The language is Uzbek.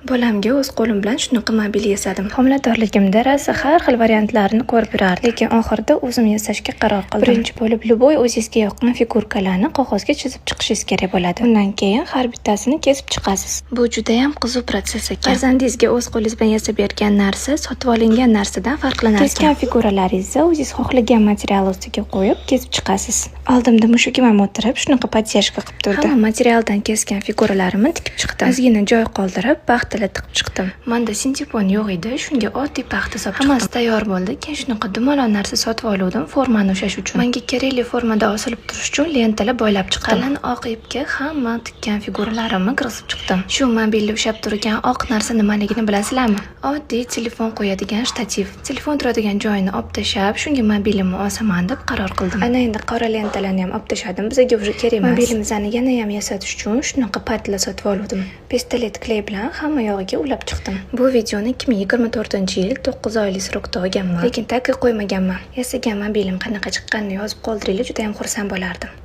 Bolamga o'z qo'lim bilan shunaqa mobil yasadim. Homiladorligimda rosa har xil variantlarini ko'rib yurardim, lekin oxirida o'zim yasashga qaror qildim. Birinchi bo'lib, любой o'zingizga yoqqan figurkalarni qog'ozga chizib chiqishingiz kerak bo'ladi. Undan keyin har bittasini kesib chiqasiz. Bu juda ham qiziq protsess ekan. Farzandingizga o'z qo'lingiz bilan yasab bergan narsa sotib olingan narsadan farqlanar ekan. Kesgan figuralaringizni o'zingiz xohlagan material ustiga qo'yib kesib chiqasiz. Oldimda mushugim ham o'tirib shunaqa podyashka qilib turdi. Hamma materialdan kesgan figuralarimni tikib chiqdim. Ozgina joy qoldirib paxtalar tiqib chiqdim. Menda sintepon yo'q edi, shunga oddiy paxta solib chiqdim. Hammasi tayyor bo'ldi. Keyin shunaqa dumaloq narsa sotib oldim formani ushlash uchun. Menga kerakli formada osilib turish uchun lentalar boylab chiqdim. Qalin oq ipga hamma tikkan figuralarimni kirgizib chiqdim. Shu mobilda ushlab turgan oq narsa nimaligini bilasizlarmi? Oddiy telefon qo'yadigan shtativ. Telefon turadigan joyini olib tashlab, shunga mobilimni osaman deb qaror qildim. Ana endi qora lentalarni ham olib tashladim. Bizga уже kerak emas. Mobilimizni yana ham yasatish uchun shunaqa patla sotib oldim. Pistolet kley bilan hamma yog'iga ulab chiqdim. Bu videoni 2024-yil 9 oylik srokda olganman, lekin taqiq qo'ymaganman. Yasagan mobilim qanaqa chiqqanini yozib qoldiringlar, juda ham xursand bo'lardim.